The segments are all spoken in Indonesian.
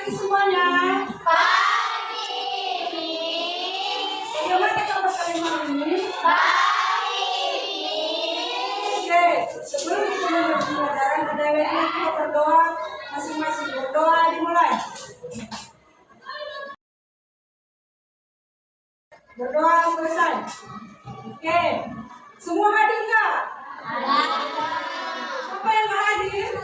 pagi semuanya. Pagi, Bagaimana kabar kalian hari ini? Pagi. Oke, sebelum kita mulai pembelajaran, ada baiknya kita berdoa masing-masing. Berdoa dimulai. Berdoa selesai. Oke, semua hadir nggak? Siapa yang nggak hadir?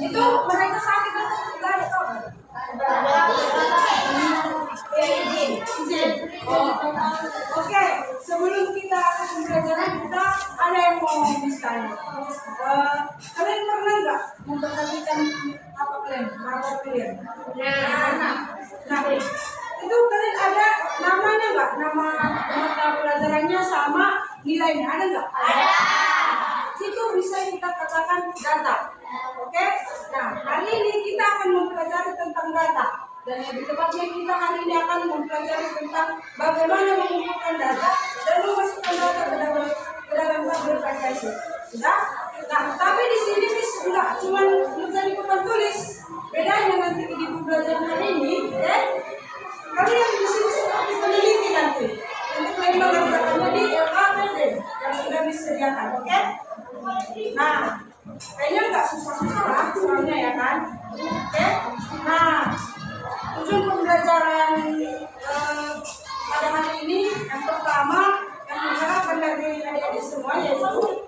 Itu mereka sakit atau enggak ada kabar? Oke, sebelum kita akan pembelajaran kita ada yang mau bertanya. Kalian pernah nggak memperhatikan apa kalian? Rapor kalian? Nah, itu kalian ada namanya nggak? Nama mata pelajarannya sama nilainya ada nggak? Ada. Itu bisa kita katakan data. Oke? Nah, hari ini kita akan mempelajari tentang data. Dan lebih tepatnya kita hari ini akan mempelajari tentang bagaimana mengumpulkan data dan memasukkan data ke dalam tabel PKS. Sudah? Nah, tapi di sini nggak cuma menjadi papan tulis. Bedanya nanti di pembelajaran hari ini, ya, kalian di sini seperti peneliti nanti. Nanti kalian mengerjakannya di LKPD yang sudah disediakan, oke? Nah, kayaknya nggak susah-susah lah soalnya ya kan? Oke? Nah, tujuan pembelajaran pada hari ini yang pertama yang diharapkan dari adik-adik semua yaitu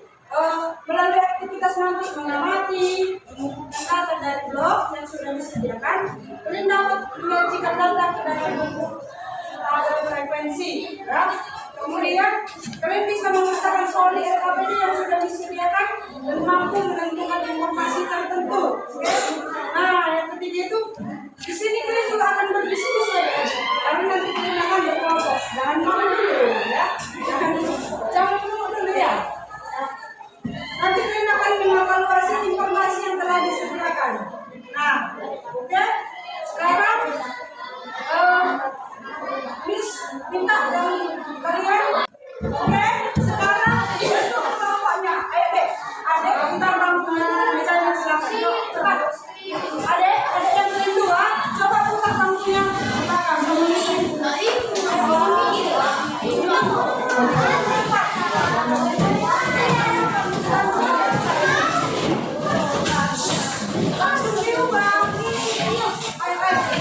melalui aktivitas nanti mengamati, mengumpulkan data dari blog yang sudah disediakan, kalian dapat menyajikan data ke dalam bentuk tabel frekuensi, ya. Kemudian kalian bisa memecahkan soal di LKPD yang sudah disediakan dan mampu menentukan informasi tertentu. Oke? Nah, yang ketiga itu di sini kalian juga akan berdiskusi ya. Karena nanti kalian akan berkelompok. Jangan malu dulu ya. Jangan malu dulu ya. Nanti kalian akan mengevaluasi informasi yang telah disediakan. Nah, oke? Sekarang Miss minta dari kalian. Oke? Sekarang bentuk kelompoknya. Ayo deh. Adek kita bangkunya mejanya silakan. Yuk, cepat. Adek yang kedua, coba buka bangkunya belakang.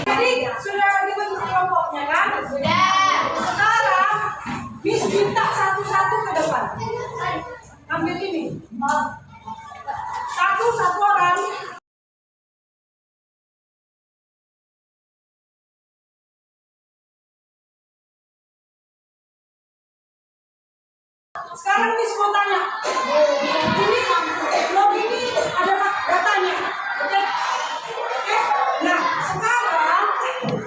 Jadi sudah dibentuk kelompoknya kan? Sudah. Sekarang Miss minta satu-satu ke depan. Ambil ini. Satu orang. Sekarang Miss mau tanya. Ini blog ini ada datanya. Oke? Oke? Nah, sekarang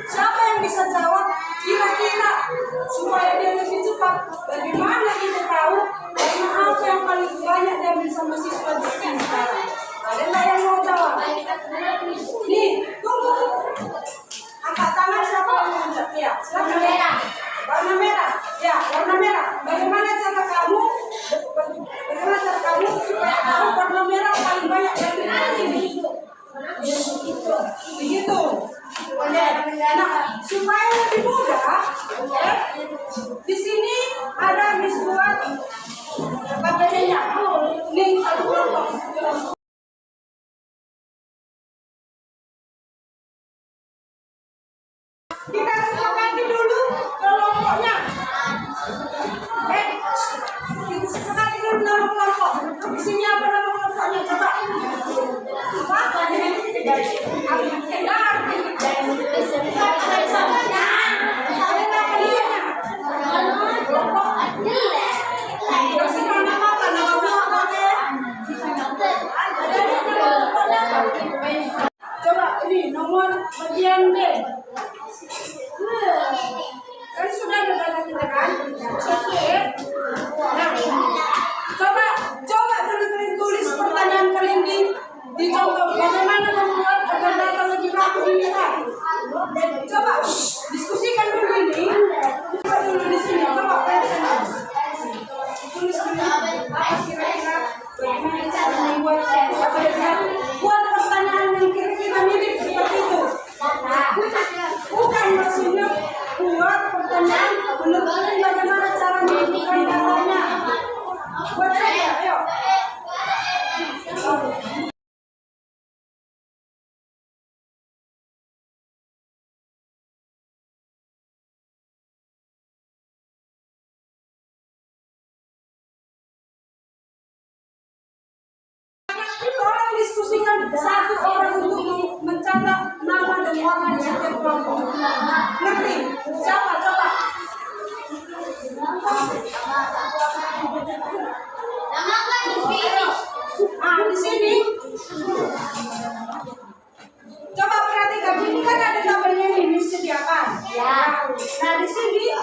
siapa yang bisa jawab kira-kira supaya dia lebih cepat? Bagaimana kita tahu warna apa yang paling banyak diambil sama siswa di sini sekarang? Ada nggak yang mau jawab? Nih, tunggu. Angkat tangan siapa yang mau jawab? Ya, silakan. Warna merah. Ya, warna merah. Bagaimana cara kamu supaya tahu warna merah paling banyak diambil di sini? Begitu. Oke. Nah, supaya lebih mudah, oke. Di sini ada Miss buat bagiannya. Nih satu kelompok. Kita sepakati dulu kelompoknya. Kita sepakati dulu nama kelompok. Di sini apa nama kelompoknya? Coba. Apa? diinstruksikan satu orang untuk mencatat nama dan warna di setiap kelompok. Ngerti? Siapa? Coba. Nama kan di sini. Di sini. Coba perhatikan, ini kan ada tabelnya nih disediakan. Ya. Nah di sini,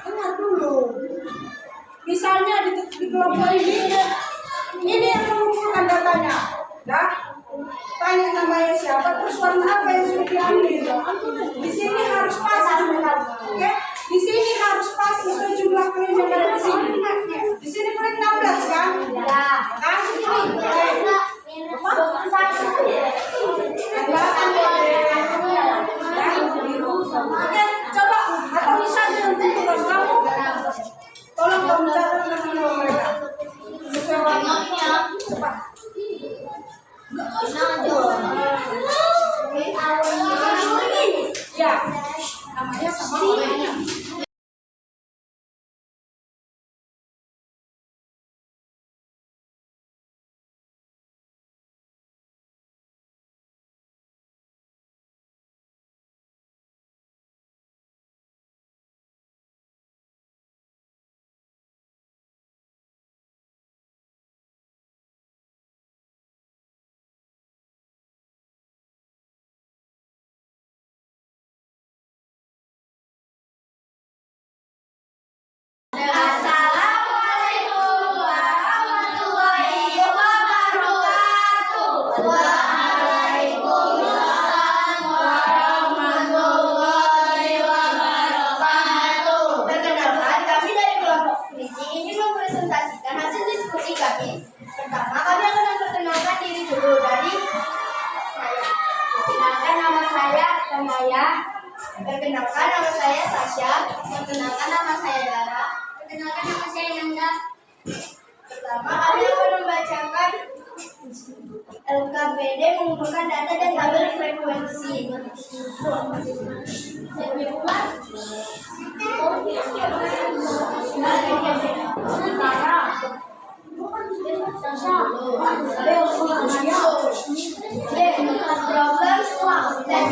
dengar dulu. Misalnya di kelompok ini yang mengumpulkan datanya. Nah, tanya namanya siapa, terus warna apa yang sudah diambil. Di sini harus pas jumlah, oke? Di sini harus pas sesuai jumlah poin yang ada di sini. Di sini poin 16 kan? Ya. Kan ini. Oke, coba atau misalnya untuk tugas kamu, tolong kamu catat nama mereka sesuai warna. Cepat. Ya, namanya sama orangnya. Assalamualaikum warahmatullahi wabarakatuh. Waalaikumsalam warahmatullahi wabarakatuh. Perkenalkan, kami dari kelompok Krisi ingin mempresentasikan hasil diskusi kami. Pertama, kami akan memperkenalkan diri dulu dari saya. Perkenalkan nama saya Tanaya. Perkenalkan nama saya Sasha. Perkenalkan nama saya Dara. Perkenalkan nama saya Nanda. Pertama, kami akan membacakan LKPD mengumpulkan data dan tabel frekuensi. Problems dan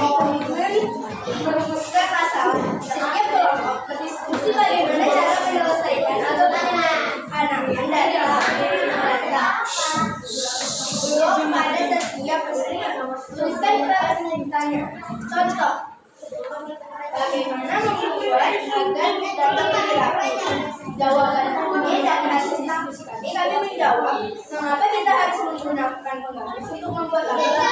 merumuskan masalah. Setiap kelompok berdiskusi bagaimana cara menyelesaikan atau penanganan dari data. Belum pada setiap tuliskan pertanyaannya. Contoh, bagaimana membuat agar data bergerak? Jawaban ini dan hasil diskusi kami menjawab mengapa kita harus menggunakan penggaris untuk membuat data.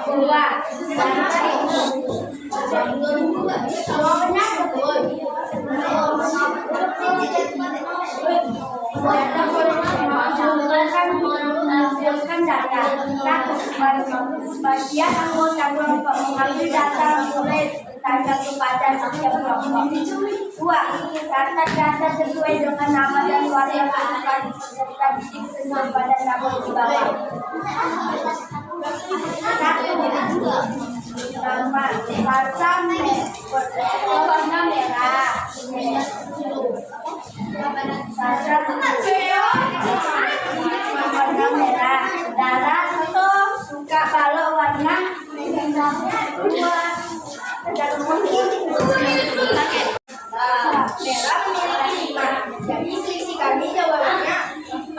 Dua, jawabannya betul. Data menghasilkan data. Sebagian anggota kelompok mengambil data mulai tanda kepada setiap kelompok. Dua, catat data sesuai dengan nama dan warna kelompok serta disesuaikan pada tabel di bawah. Nama Sarsa warna merah. Sarsa warna merah. Dara suka kalau warna merah. Merah memiliki 5. Jadi selisih kami jawabannya 1,2%.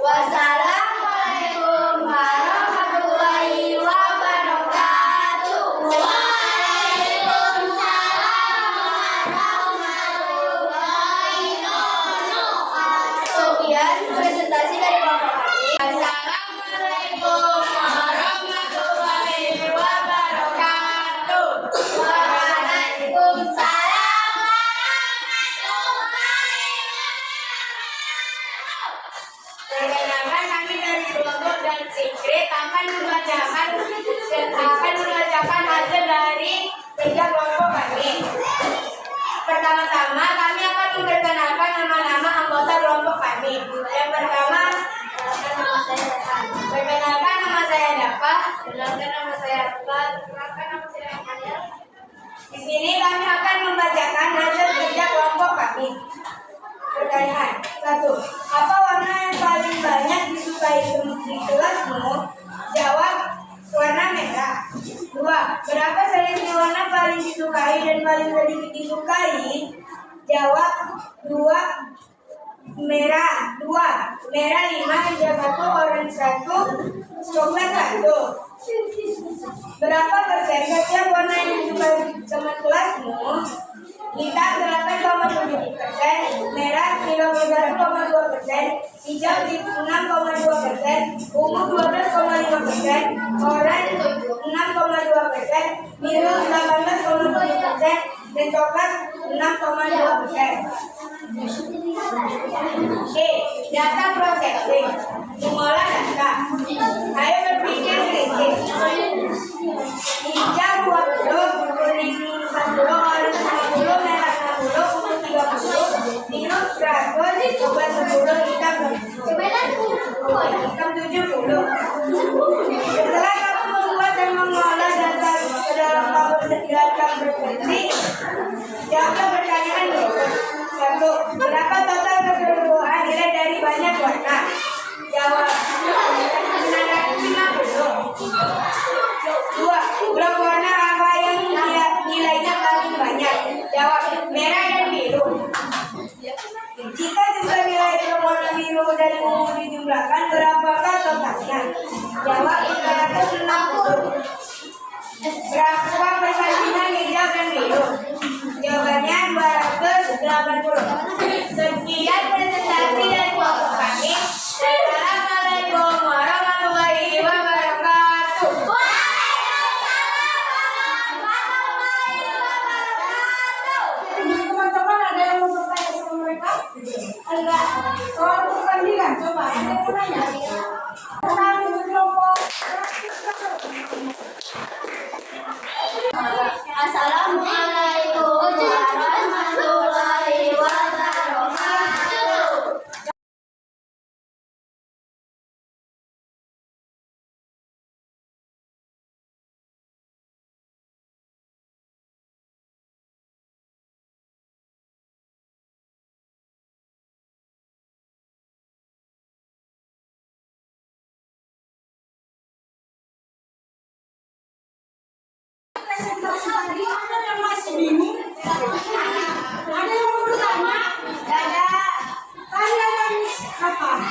Wassalamualaikum warahmatullahi wabarakatuh. Waalaikumsalam Perkenalkan nama saya Akbar. Perkenalkan nama saya Anil. Di sini kami akan membacakan hasil kerja kelompok kami. Pertanyaan 1. Apa warna yang paling banyak disukai di kelasmu? Jawab, warna merah. 2. Berapa selisih warna paling disukai dan paling sedikit disukai? Jawab, 2. Merah 2, merah 5, hijau 1, orange 1, coklat 1. Berapa persen setiap warna yang disukai teman kelasmu? Hitam 8,7%, merah 31,2%, hijau 6,2%, ungu 12,5%, orange 6,2%, biru 18,7%, dan coklat 6,2%. Data processing. Mengolah data. Ayo berpikir kritis. Hijau 20, kuning 40, orange 50, merah 60, ungu 30, biru 100, coklat 10, hitam 70. Setelah kamu membuat dan mengolah data ke dalam data berfungsi, jawablah pertanyaan berikut. 1. Berapa total keseluruhan nilai dari banyak warna? Jawab, 950. 2. Blok warna apa yang nilainya paling banyak? Jawab, merah dan biru. Jika jumlah nilai blok warna biru dan ungu dijumlahkan, berapakah totalnya? Jawab, 360. Berapa perbandingan hijau dan biru? Jawabannya 280. Sekian presentasi dari kelompok kami. Assalamualaikum warahmatullahi wabarakatuh. Teman-teman ada yang mau bertanya sama mereka? Enggak. Soal perbandingan, coba ada yang mau nanya? Kami berkelompok. Assalamualaikum warahmatullahi wabarakatuh. Presentasi tadi ada yang masih bingung? Ada yang mau bertanya? Ada. Tadi ada Miss apa?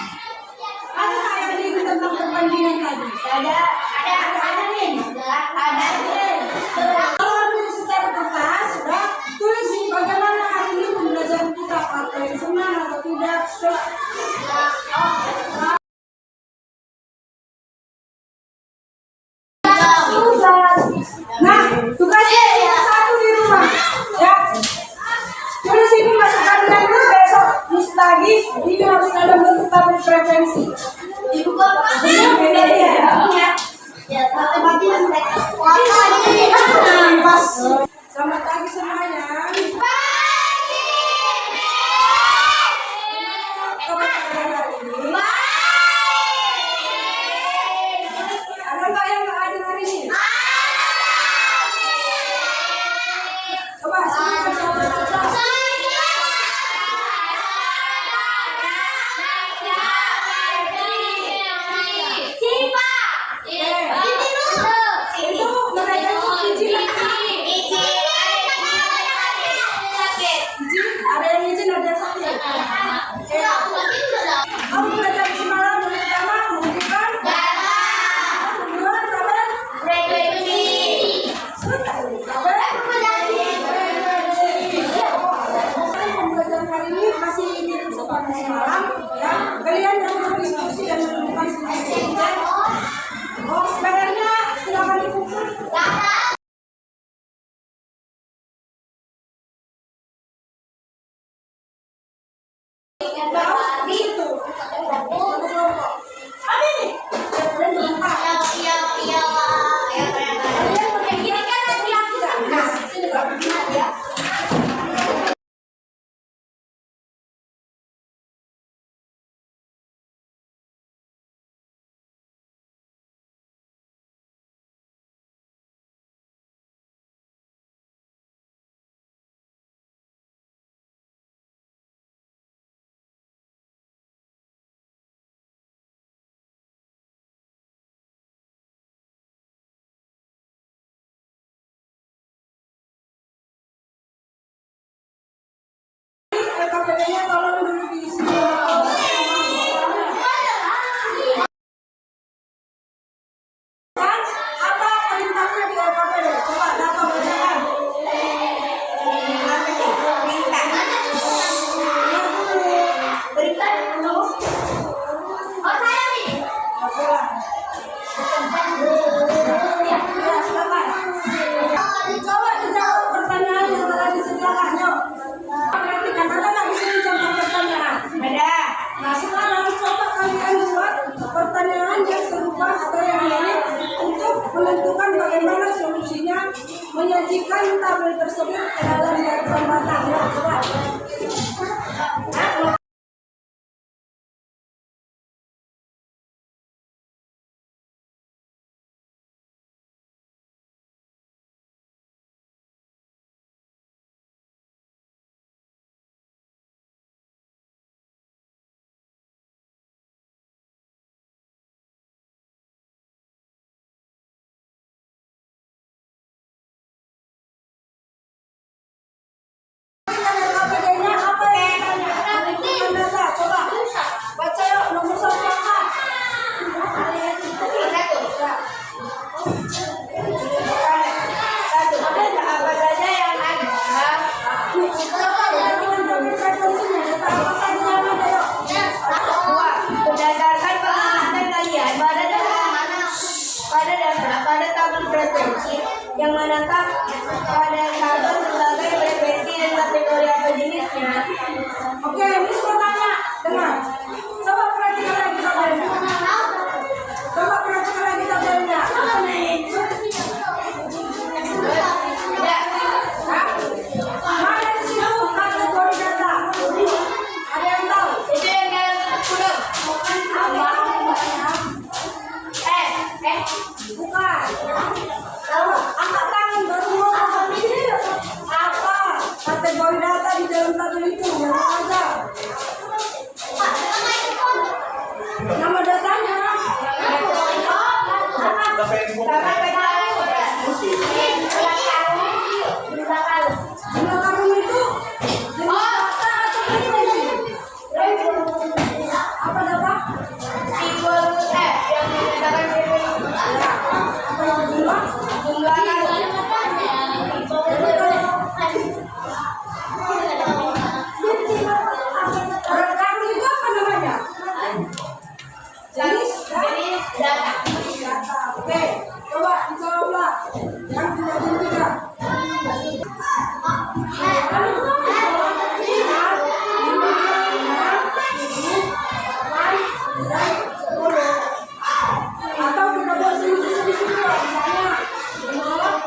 Ada nggak yang bingung tentang perbandingan tadi? Ada. Ada nih? Ada. Kalau ambil secara kertas, sudah tulis bagaimana hari ini pembelajaran kita, apa yang senang atau tidak. Nah, tugasnya satu di rumah, ya. Tulis ini masukkan dulu besok, Miss lagi. Ini harus dalam bentuk tabel frekuensi. Ibu bapak. Beda ya. Ya, Pas. Selamat pagi semuanya. Ada nggak yang nggak hadir hari ini? Coba KPD-nya tolong dulu diisi. Dan apa perintahnya di KPD? Coba Data bacakan. Berita dulu. Oh, saya nih. Oke lah. Ya, silakan. Coba dijawab pertanyaan yang telah disediakan. Yuk. Perhatikan, ada nggak di sini contoh pertanyaan? Ada. Nah, sekarang coba kalian buat pertanyaan yang serupa seperti ini untuk menentukan bagaimana solusinya menyajikan tabel tersebut ke dalam diagram batang. Ya, coba. KPD-nya apa yang ditanya? Data, coba. Baca yuk, nomor 1 apa? Apa saja yang ada? Coba perhatikan tabel frekuensinya, data apa saja yang ada yuk? Berdasarkan pengamatan kalian pada tabel frekuensi yang manakah pada tabel berbagai frekuensi dan kategori atau jenisnya. Oke, Miss mau tanya, dengar. Coba perhatikan lagi tabelnya. Coba perhatikan lagi tabelnya. Ya, Hah? Mana di situ kategori data? Ada yang tahu? itu yang dalam kurung. Bukan. Coba angkat tangan baru ngomong. Apa kategori data di dalam tabel itu? Yang ada. Nama datanya. Jumlah karung itu jenis data atau frekuensi? Apa data? Simbol F yang menandakan frekuensi. Apa yang jumlah? Jumlah karung. Berat karung itu apa namanya? Jenis Data. data. Oke, coba dijawablah. Yang tidak dan tidak. Atau kita buat solusi di sini, misalnya 5,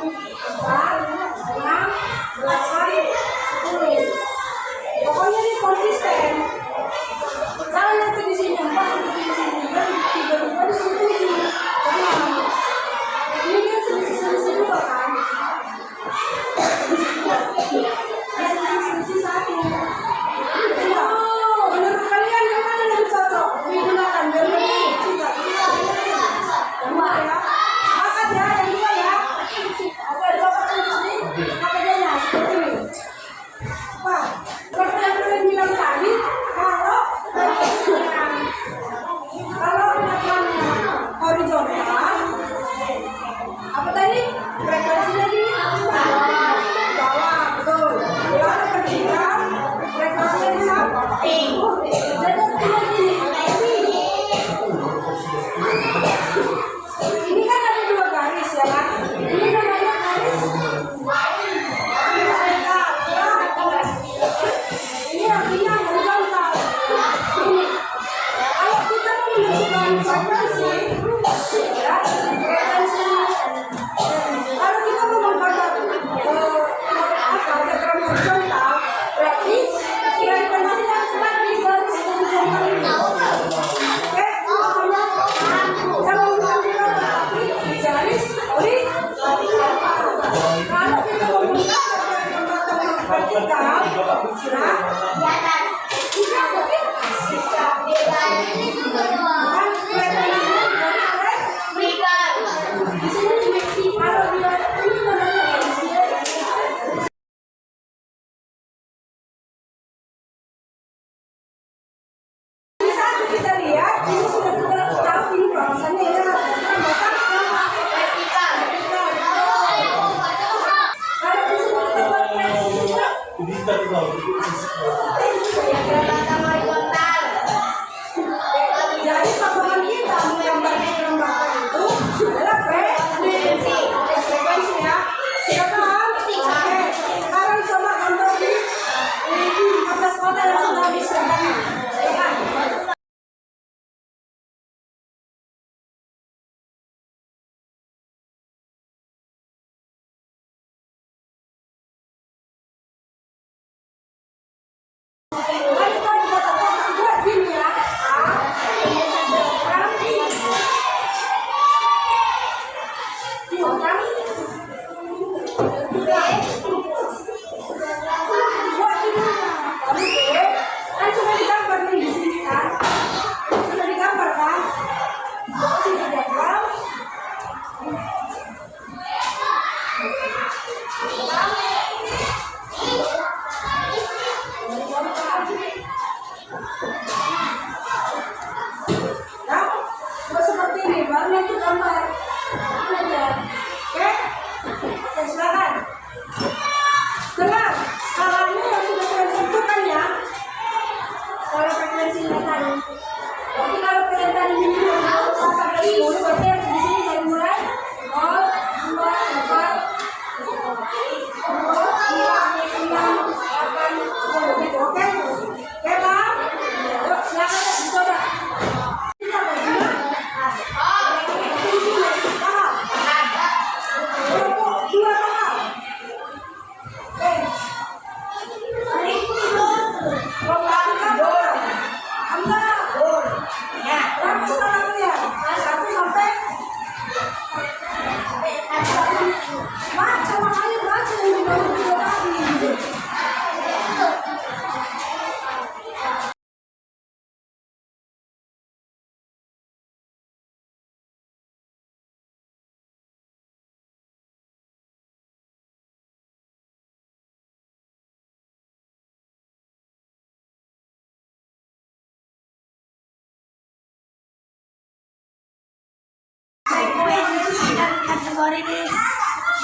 kategori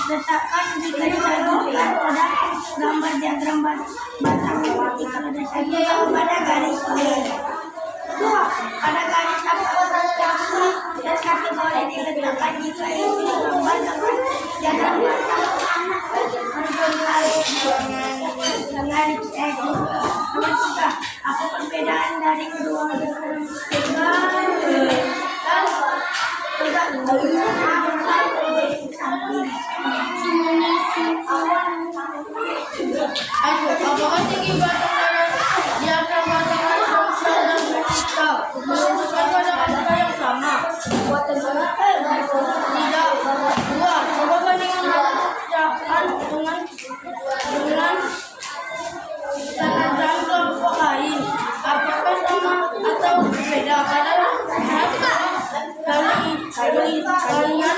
diletakkan jika disajikan pada gambar diagram batang seperti kalau disajikan pada garis kuning. Kedua, pada garis aplikasi dan kategori diletakkan jika itu digambar dengan diagram batang horizontal dengan garis X. Nomor 3, apa perbedaan dari kedua diagram Apakah tinggi batang diagram batang horizontal dan vertikal menunjukkan pada angka yang sama? Tidak. Dua, coba bandingkan bacaan dengan diagram kelompok lain. Apakah sama atau berbeda? Kalian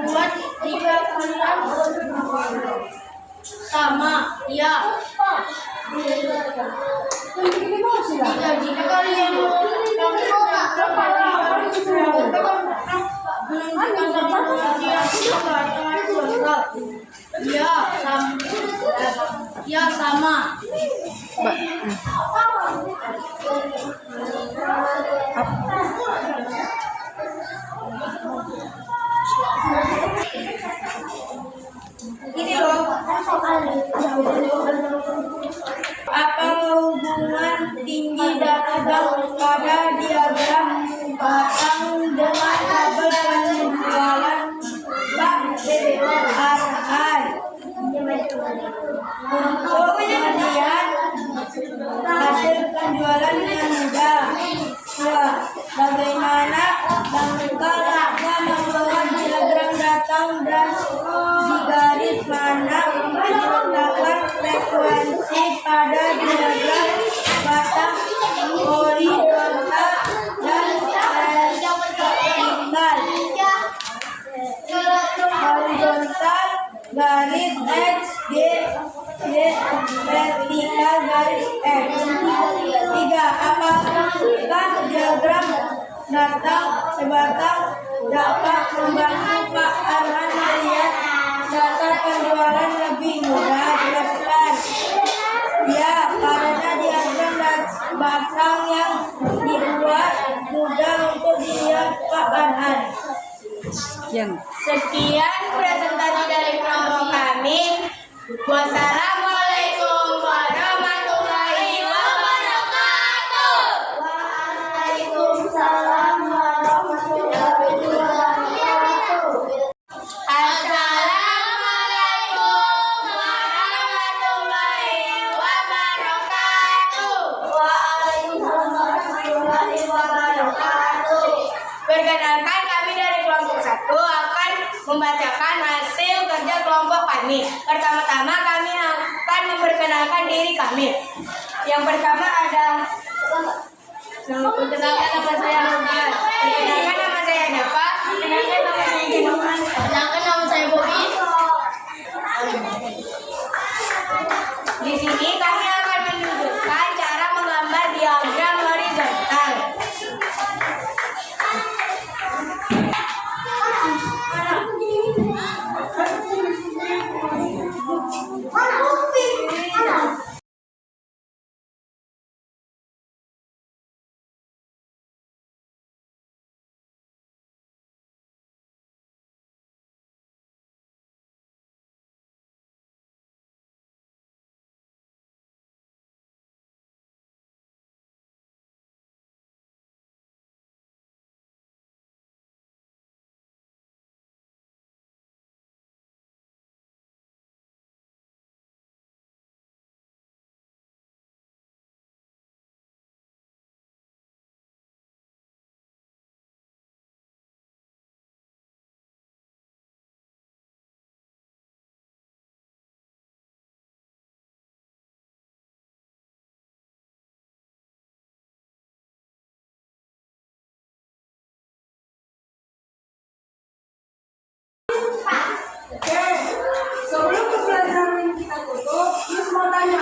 buat jika kalian sama, ya. Jika kalian ya sama. Ini loh. Apa hubungan tinggi dan tegang pada diagram batang dengan tabel penjualan RI? Untuk melihat hasil penjualan yang mudah. Dua, bagaimana langkah membuat diagram batang dan di garis mana diletakkan frekuensi pada diagram batang horizontal dan vertikal. Horizontal garis X, Y, vertikal garis X. 3. Apakah diagram batang sebatang dapat membantu Pak Arman melihat data penjualan lebih mudah? Jelaskan. Ya, karena diagram batang yang dibuat mudah untuk dilihat Pak Arman. Sekian presentasi dari kelompok kami. Wassalamualaikum warahmatullahi wabarakatuh. Waalaikumsalam warahmatullahi wabarakatuh. Assalamualaikum warahmatullahi wabarakatuh. Waalaikumsalam warahmatullahi wabarakatuh. Perkenalkan, kami dari kelompok 1 akan membacakan hasil kerja kelompok kami. Pertama-tama kami akan memperkenalkan diri kami. Yang pertama ada perkenalkan nama saya Rogan. Perkenalkan nama saya Dava. Perkenalkan nama saya Genoman. Perkenalkan nama saya Bobi. Di sini kami akan menunjukkan cara menggambar diagram horizontal. Oke, sebelum pembelajaran kita tutup, Miss mau tanya